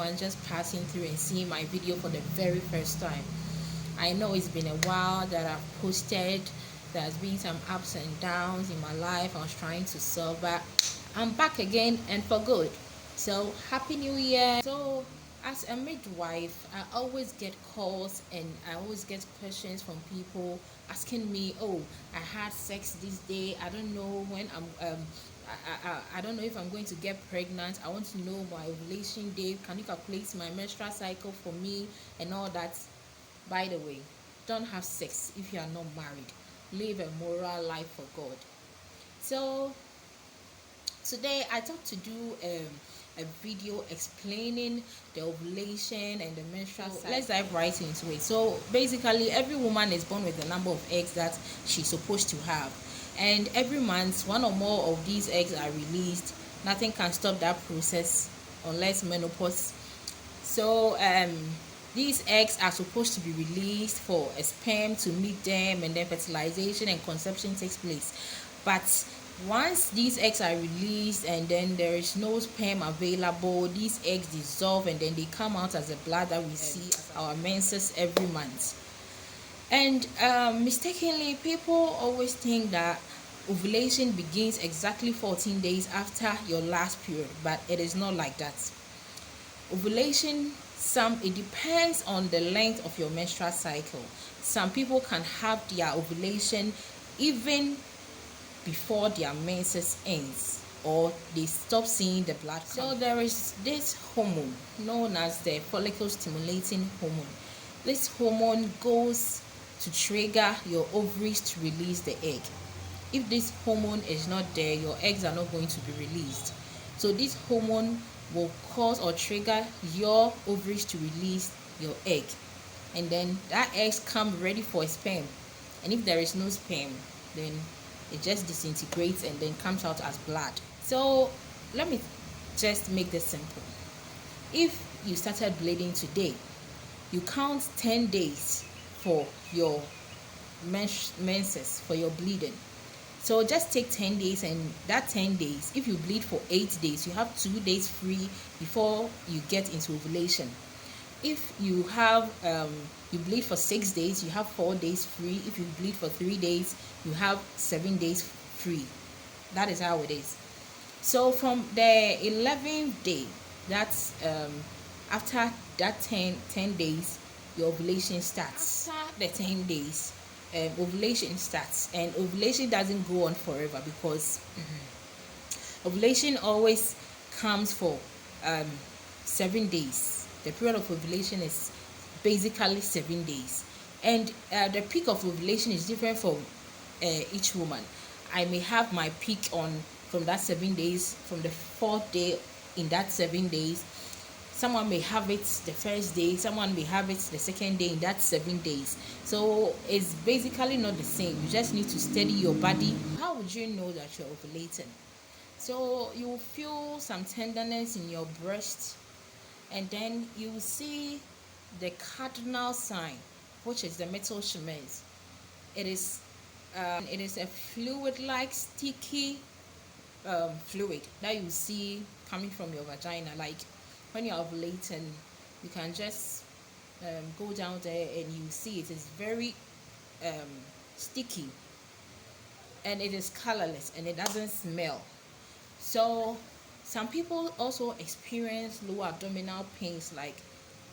anyone just passing through and seeing my video for the very first time. I know it's been a while that I've posted. There's been some ups and downs in my life. I was trying to solve, but I'm back again and for good. So happy new year. So as a midwife, I always get calls and I always get questions from people asking me, oh, I had sex this day, I don't know when I don't know if I'm going to get pregnant, I want to know my ovulation day, can you calculate my menstrual cycle for me and all that. By the way, don't have sex if you are not married. Live a moral life for God. So today I thought to do a video explaining the ovulation and the menstrual cycle. Let's dive right into it. So basically, every woman is born with a number of eggs that she's supposed to have, and every month one or more of these eggs are released. Nothing can stop that process unless menopause. So these eggs are supposed to be released for a sperm to meet them, and then fertilization and conception takes place. But once these eggs are released and then there is no sperm available, these eggs dissolve and then they come out as a blood that we see our menses every month. And mistakenly, people always think that ovulation begins exactly 14 days after your last period, but it is not like that. Ovulation, it depends on the length of your menstrual cycle. Some people can have their ovulation even before their menses ends, or they stop seeing the blood count. So there is this hormone known as the follicle stimulating hormone. This hormone goes to trigger your ovaries to release the egg. If this hormone is not there, your eggs are not going to be released. So this hormone will cause or trigger your ovaries to release your egg, and then that eggs come ready for a sperm. And if there is no sperm, then it just disintegrates and then comes out as blood. So let me just make this simple. If you started bleeding today, you count 10 days for your menses, for your bleeding. So just take 10 days, and that 10 days, if you bleed for 8 days, you have 2 days free before you get into ovulation. If you have you bleed for 6 days, you have 4 days free. If you bleed for 3 days, you have 7 days free. That is how it is. So from the 11th day, that's after that 10 days, your ovulation starts. After the 10 days, ovulation starts, and ovulation doesn't go on forever, because ovulation always comes for 7 days. The period of ovulation is basically 7 days, and the peak of ovulation is different for each woman. I may have my peak from that 7 days, from the 4th day in that 7 days. Someone may have it the first day, someone may have it the second day in that 7 days. So it's basically not the same. You just need to steady your body. How would you know that you're ovulating? So you will feel some tenderness in your breast, and then you will see the cardinal sign, which is the Mittleschmerz. It is a fluid-like sticky fluid that you see coming from your vagina. Like when you're ovulating, you can just go down there and you see it is very sticky, and it is colorless and it doesn't smell. So some people also experience low abdominal pains, like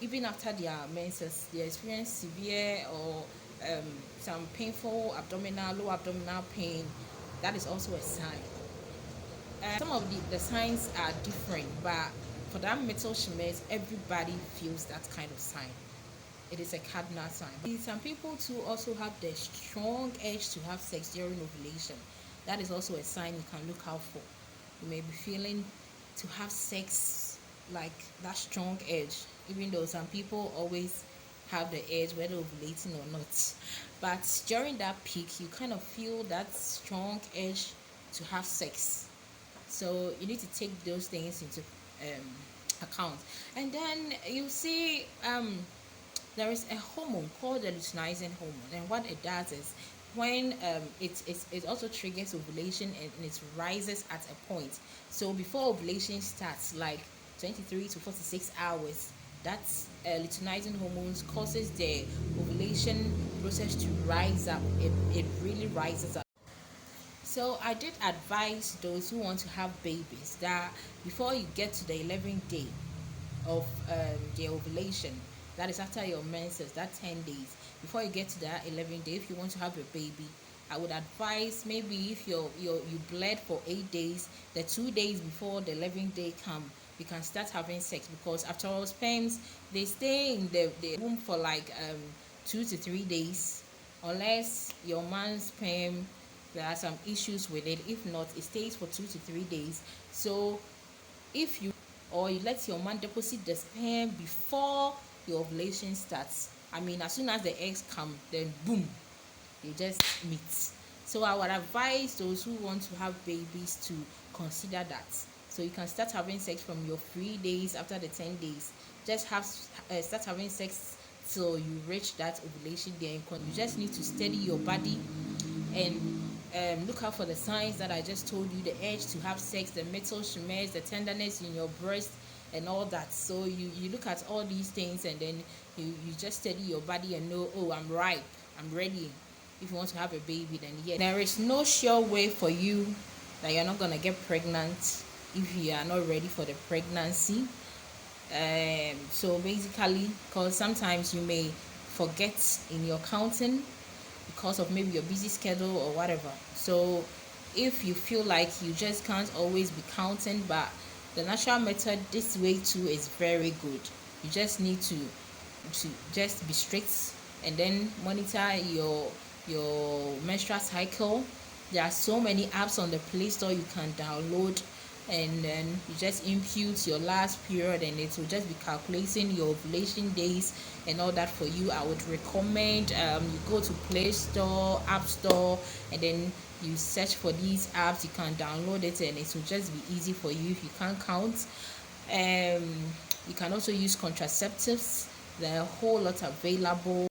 even after their menses, they experience severe or some painful low abdominal pain. That is also a sign. Some of the signs are different, but for that Mittleschmerz, everybody feels that kind of sign. It is a cardinal sign. Some people too also have the strong urge to have sex during ovulation. That is also a sign you can look out for. You may be feeling to have sex, like that strong urge, even though some people always have the urge whether ovulating or not. But during that peak, you kind of feel that strong urge to have sex. So you need to take those things into account. And then you see there is a hormone called the luteinizing hormone, and what it does is when it also triggers ovulation, and it rises at a point. So before ovulation starts, like 23 to 46 hours. That's luteinizing hormones causes the ovulation process to rise up. It really rises up. So I did advise those who want to have babies that before you get to the 11th day of the ovulation, that is after your menses, that 10 days, before you get to that 11th day, if you want to have a baby, I would advise maybe if you bled for 8 days, the 2 days before the 11th day come, you can start having sex, because after all, sperms, they stay in the womb for like 2 to 3 days, unless your man's sperm, there are some issues with it. If not, it stays for 2 to 3 days. So if you, or you let your man deposit the sperm before your ovulation starts, I mean, as soon as the eggs come, then boom, they just meet. So I would advise those who want to have babies to consider that. So you can start having sex from your 3 days after the 10 days. Just have start having sex till you reach that ovulation day. You just need to steady your body and look out for the signs that I just told you: the urge to have sex, the Mittleschmerz, the tenderness in your breast, and all that. So you look at all these things, and then you just steady your body and know, oh, I'm ripe, I'm ready. If you want to have a baby, then yes. There is no sure way for you that you're not gonna get pregnant if you are not ready for the pregnancy. So basically, because sometimes you may forget in your counting because of maybe your busy schedule or whatever. So if you feel like you just can't always be counting, but the natural method this way too is very good. You just need to just be strict and then monitor your menstrual cycle. There are so many apps on the Play Store you can download, and then you just impute your last period, and it will just be calculating your ovulation days and all that for you. I would recommend you go to Play Store, App Store, and then you search for these apps. You can download it, and it will just be easy for you if you can't count. You can also use contraceptives. There are a whole lot available.